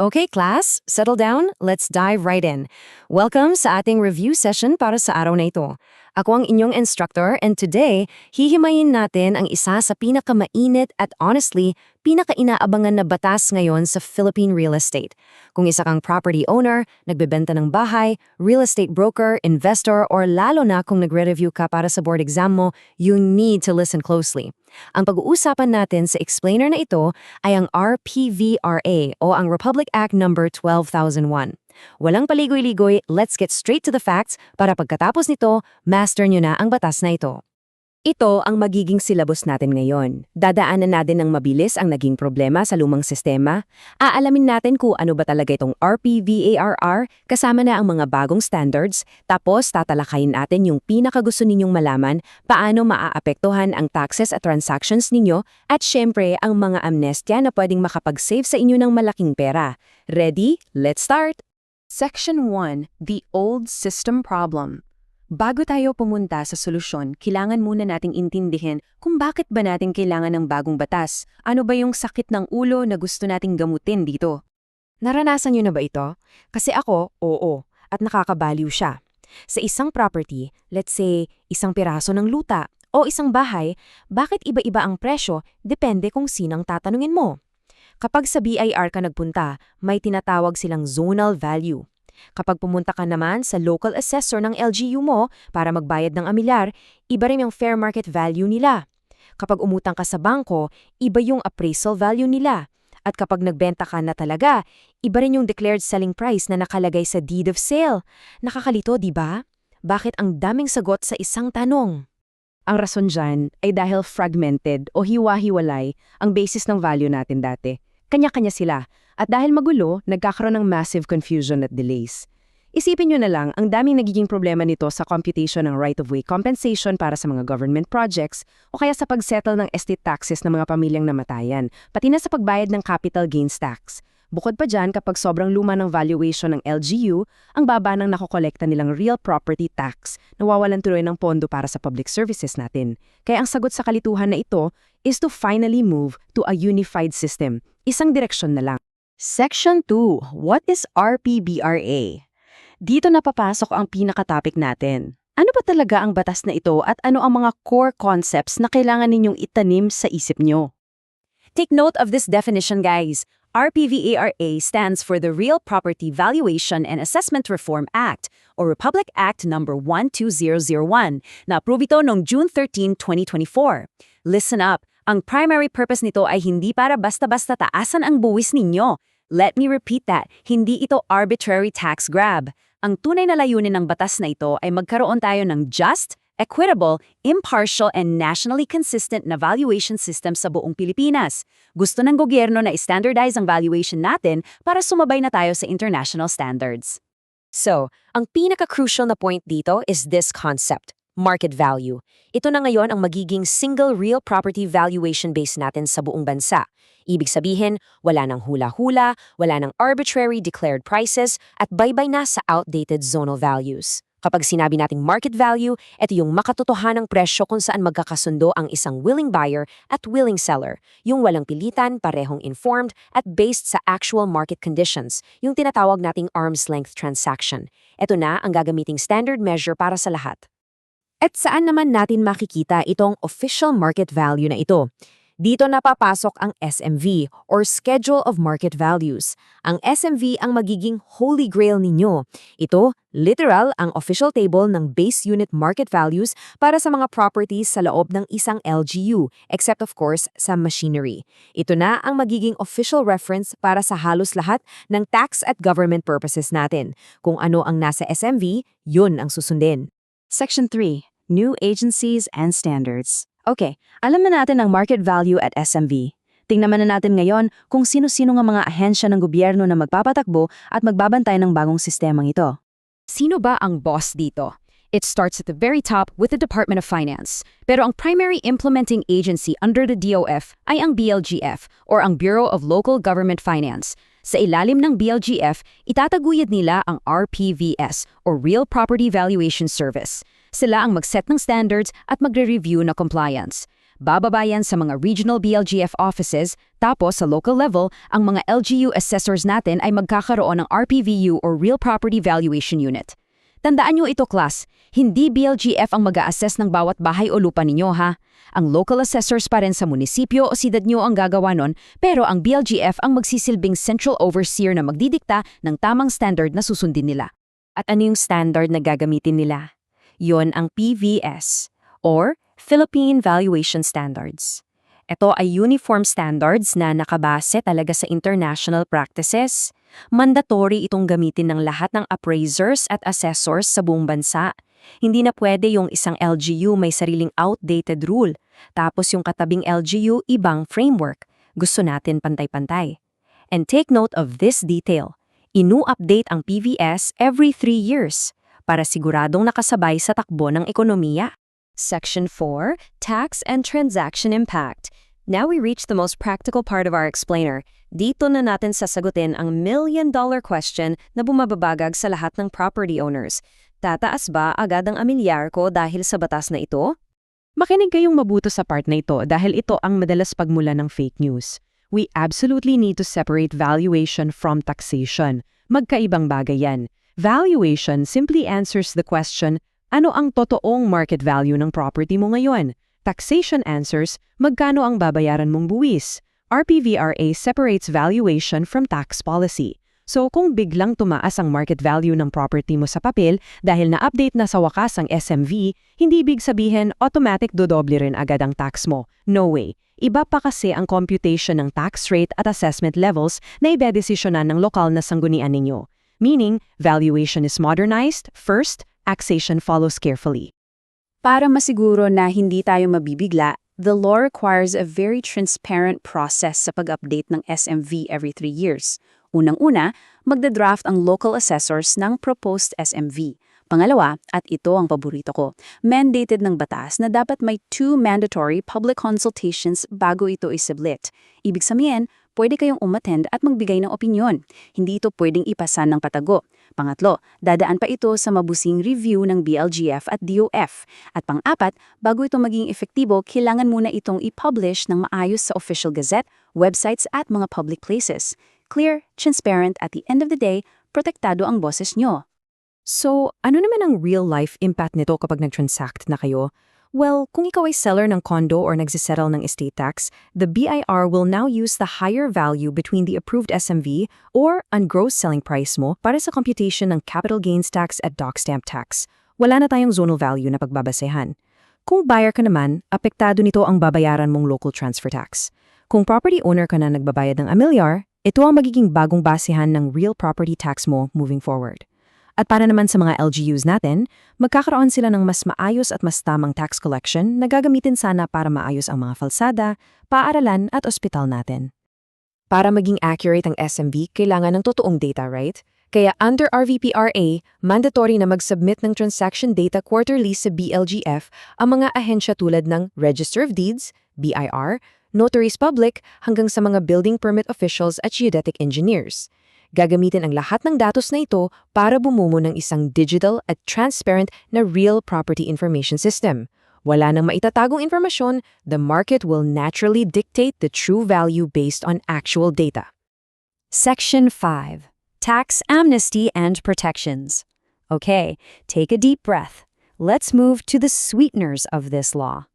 Okay, class, settle down. Let's dive right in. Welcome sa ating review session para sa araw na ito. Ako ang inyong instructor and today, hihimayin natin ang isa sa pinakamainit at honestly, pinakainaabangan na batas ngayon sa Philippine real estate. Kung isa kang property owner, nagbebenta ng bahay, real estate broker, investor, or lalo na kung nagre-review ka para sa board exam mo, you need to listen closely. Ang pag-uusapan natin sa explainer na ito ay ang RPVRA o ang Republic Act No. 12,001. Walang paligoy-ligoy, let's get straight to the facts para pagkatapos nito, master nyo na ang batas na ito. Ito ang magiging silabos natin ngayon. Dadaanan natin ng mabilis ang naging problema sa lumang sistema. Aalamin natin kung ano ba talaga itong RPVARR kasama na ang mga bagong standards. Tapos tatalakayin natin yung pinakagusto ninyong malaman, paano maaapektuhan ang taxes at transactions ninyo, at syempre ang mga amnestia na pwedeng makapag-save sa inyo ng malaking pera. Ready? Let's start! Section 1, The Old System Problem. Bago tayo pumunta sa solusyon, kailangan muna nating intindihin kung bakit ba natin kailangan ng bagong batas. Ano ba yung sakit ng ulo na gusto nating gamutin dito? Naranasan nyo na ba ito? Kasi ako, oo, at nakakabaliw siya. Sa isang property, let's say, isang piraso ng luta o isang bahay, bakit iba-iba ang presyo depende kung sinang tatanungin mo. Kapag sa BIR ka nagpunta, may tinatawag silang zonal value. Kapag pumunta ka naman sa local assessor ng LGU mo para magbayad ng amilyar, iba rin yung fair market value nila. Kapag umutang ka sa bangko, iba yung appraisal value nila. At kapag nagbenta ka na talaga, iba rin yung declared selling price na nakalagay sa deed of sale. Nakakalito, di ba? Bakit ang daming sagot sa isang tanong? Ang rason dyan ay dahil fragmented o hiwa-hiwalay ang basis ng value natin dati. Kanya-kanya sila. At dahil magulo, nagkakaroon ng massive confusion at delays. Isipin nyo na lang, ang daming nagiging problema nito sa computation ng right-of-way compensation para sa mga government projects o kaya sa pagsettle ng estate taxes ng mga pamilyang namatayan, pati na sa pagbayad ng capital gains tax. Bukod pa dyan, kapag sobrang luma ng valuation ng LGU, ang baba ng nakokolekta nilang real property tax, nawawalan tuloy ng pondo para sa public services natin. Kaya ang sagot sa kalituhan na ito is to finally move to a unified system. Isang direksyon na lang. Section 2. What is RPBRA? Dito na papasok ang pinaka-topic natin. Ano ba talaga ang batas na ito at ano ang mga core concepts na kailangan ninyong itanim sa isip nyo? Take note of this definition, guys. RPVARA stands for the Real Property Valuation and Assessment Reform Act or Republic Act No. 12001 na approve ito noong June 13, 2024. Listen up. Ang primary purpose nito ay hindi para basta-basta taasan ang buwis ninyo. Let me repeat that, hindi ito arbitrary tax grab. Ang tunay na layunin ng batas na ito ay magkaroon tayo ng just, equitable, impartial, and nationally consistent na valuation system sa buong Pilipinas. Gusto ng gobyerno na i-standardize ang valuation natin para sumabay na tayo sa international standards. So, ang pinaka-crucial na point dito is this concept. Market value. Ito na ngayon ang magiging single real property valuation base natin sa buong bansa. Ibig sabihin, wala nang hula-hula, wala nang arbitrary declared prices, at bye-bye na sa outdated zonal values. Kapag sinabi nating market value, ito yung makatotohanang presyo kung saan magkakasundo ang isang willing buyer at willing seller, yung walang pilitan, parehong informed, at based sa actual market conditions, yung tinatawag nating arm's length transaction. Ito na ang gagamiting standard measure para sa lahat. At saan naman natin makikita itong official market value na ito? Dito na papasok ang SMV or Schedule of Market Values. Ang SMV ang magiging holy grail ninyo. Ito, literal, ang official table ng base unit market values para sa mga properties sa loob ng isang LGU, except of course sa machinery. Ito na ang magiging official reference para sa halos lahat ng tax at government purposes natin. Kung ano ang nasa SMV, yun ang susundin. Section 3, New Agencies and Standards. Okay, alam na natin ang market value at SMV. Tingnan na natin ngayon kung sino-sino ng mga ahensya ng gobyerno na magpapatakbo at magbabantay ng bagong sistemang ito. Sino ba ang boss dito? It starts at the very top with the Department of Finance. Pero ang primary implementing agency under the DOF ay ang BLGF or ang Bureau of Local Government Finance. Sa ilalim ng BLGF, itataguyod nila ang RPVS or Real Property Valuation Service. Sila ang mag-set ng standards at magre-review na compliance. Bababa yan sa mga regional BLGF offices, tapos sa local level, ang mga LGU assessors natin ay magkakaroon ng RPVU or Real Property Valuation Unit. Tandaan nyo ito, class, hindi BLGF ang mag-a-assess ng bawat bahay o lupa ninyo, ha? Ang local assessors pa rin sa munisipyo o siyudad nyo ang gagawa nun, pero ang BLGF ang magsisilbing central overseer na magdidikta ng tamang standard na susundin nila. At ano yung standard na gagamitin nila? Yon ang PVS, or Philippine Valuation Standards. Ito ay uniform standards na nakabase talaga sa international practices. Mandatory itong gamitin ng lahat ng appraisers at assessors sa buong bansa. Hindi na pwede yung isang LGU may sariling outdated rule, tapos yung katabing LGU ibang framework. Gusto natin pantay-pantay. And take note of this detail. Inu-update ang PVS every 3 years para siguradong nakasabay sa takbo ng ekonomiya. Section 4, Tax and Transaction Impact. Now we reach the most practical part of our explainer. Dito na natin sasagutin ang million-dollar question na bumababagag sa lahat ng property owners. Tataas ba agad ang amilyar ko dahil sa batas na ito? Makinig kayong mabuto sa part na ito dahil ito ang madalas pagmula ng fake news. We absolutely need to separate valuation from taxation. Magkaibang bagay yan. Valuation simply answers the question, ano ang totoong market value ng property mo ngayon? Taxation answers, magkano ang babayaran mong buwis? RPVRA separates valuation from tax policy. So kung biglang tumaas ang market value ng property mo sa papel dahil na-update na sa wakas ang SMV, hindi ibig sabihin automatic dodoble rin agad ang tax mo. No way. Iba pa kasi ang computation ng tax rate at assessment levels na ibedesisyonan ng lokal na sanggunian ninyo. Meaning, valuation is modernized first, taxation follows carefully. Para masiguro na hindi tayo mabibigla, the law requires a very transparent process sa pag-update ng SMV every 3 years. Unang-una, magda-draft ang local assessors ng proposed SMV. Pangalawa, at ito ang paborito ko, mandated ng batas na dapat may 2 mandatory public consultations bago ito isubmit. Ibig sabihin, pwede kayong umattend at magbigay ng opinyon. Hindi ito pwedeng ipasan ng patago. Pangatlo, dadaan pa ito sa mabusing review ng BLGF at DOF. At pang-apat, bago ito maging efektibo, kailangan muna itong i-publish ng maayos sa official gazette, websites at mga public places. Clear, transparent, at the end of the day, protektado ang boses nyo. So, ano naman ang real-life impact nito kapag nag-transact na kayo? Well, kung ikaw ay seller ng condo or nagsisettle ng estate tax, the BIR will now use the higher value between the approved SMV or ang gross selling price mo para sa computation ng capital gains tax at dock stamp tax. Wala na tayong zonal value na pagbabasehan. Kung buyer ka naman, apektado nito ang babayaran mong local transfer tax. Kung property owner ka na nagbabayad ng amilyar, ito ang magiging bagong basehan ng real property tax mo moving forward. At para naman sa mga LGUs natin, magkakaroon sila ng mas maayos at mas tamang tax collection na gagamitin sana para maayos ang mga falsada, paaralan at ospital natin. Para maging accurate ang SMV, kailangan ng totoong data, right? Kaya under RVPRA, mandatory na mag-submit ng transaction data quarterly sa BLGF ang mga ahensya tulad ng Register of Deeds, BIR, Notaries Public hanggang sa mga building permit officials at geodetic engineers. Gagamitin ang lahat ng datos na ito para bumuo ng isang digital at transparent na real property information system. Wala nang maitatagong informasyon, the market will naturally dictate the true value based on actual data. Section 5, Tax Amnesty and Protections. Okay, take a deep breath. Let's move to the sweeteners of this law.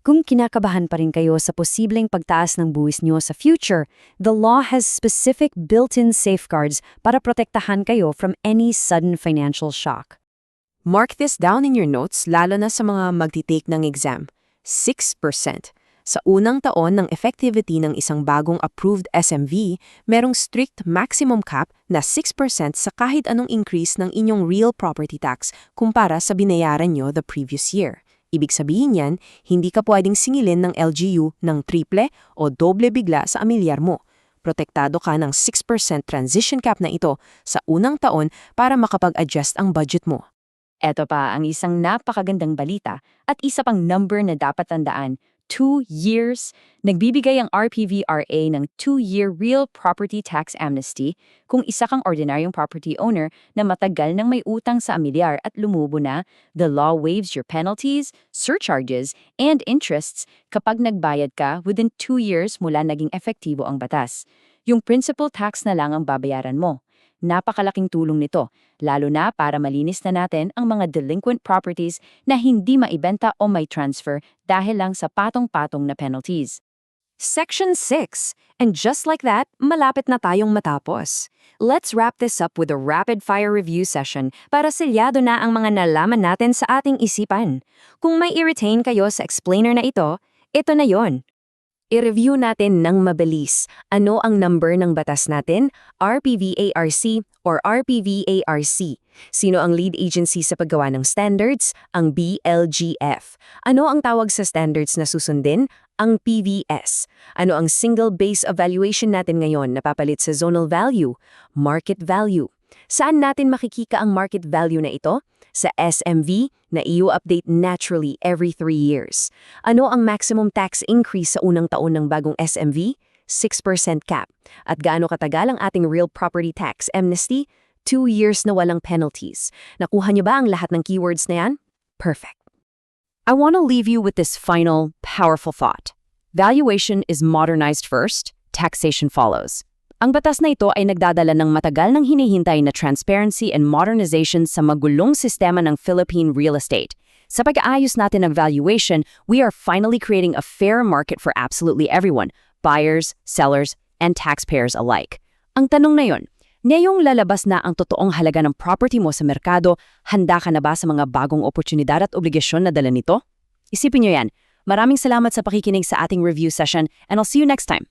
Kung kinakabahan pa rin kayo sa posibleng pagtaas ng buwis nyo sa future, the law has specific built-in safeguards para protektahan kayo from any sudden financial shock. Mark this down in your notes lalo na sa mga magtitake ng exam. 6%. Sa unang taon ng effectivity ng isang bagong approved SMV, merong strict maximum cap na 6% sa kahit anong increase ng inyong real property tax kumpara sa binayaran nyo the previous year. Ibig sabihin yan, hindi ka pwedeng singilin ng LGU ng triple o doble bigla sa amilyar mo. Protektado ka ng 6% transition cap na ito sa unang taon para makapag-adjust ang budget mo. Eto pa ang isang napakagandang balita at isa pang number na dapat tandaan, 2 years. Nagbibigay ang RPVRA ng 2-year real property tax amnesty kung isa kang ordinaryong property owner na matagal nang may utang sa amilyar at lumubo na. The law waives your penalties, surcharges, and interests kapag nagbayad ka within 2 years mula naging epektibo ang batas. Yung principal tax na lang ang babayaran mo. Napakalaking tulong nito, lalo na para malinis na natin ang mga delinquent properties na hindi maibenta o may transfer dahil lang sa patong-patong na penalties. Section 6. And just like that, malapit na tayong matapos. Let's wrap this up with a rapid-fire review session para selyado na ang mga nalaman natin sa ating isipan. Kung may i-retain kayo sa explainer na ito na yon. I-review natin ng mabilis. Ano ang number ng batas natin? RPVARC or RPVARC. Sino ang lead agency sa paggawa ng standards? Ang BLGF. Ano ang tawag sa standards na susundin? Ang PVS. Ano ang single base evaluation natin ngayon na papalit sa zonal value? Market value. Saan natin makikita ang market value na ito? Sa SMV na i-update naturally every 3 years. Ano ang maximum tax increase sa unang taon ng bagong SMV? 6% cap. At gaano katagal ang ating real property tax amnesty? 2 years na walang penalties. Nakuha niyo ba ang lahat ng keywords na yan? Perfect. I want to leave you with this final, powerful thought. Valuation is modernized first, taxation follows. Ang batas na ito ay nagdadala ng matagal nang hinihintay na transparency and modernization sa magulong sistema ng Philippine real estate. Sa pag-aayos natin ng valuation, we are finally creating a fair market for absolutely everyone, buyers, sellers, and taxpayers alike. Ang tanong na yon, ngayong lalabas na ang totoong halaga ng property mo sa merkado, handa ka na ba sa mga bagong oportunidad at obligasyon na dala nito? Isipin nyo yan. Maraming salamat sa pakikinig sa ating review session and I'll see you next time.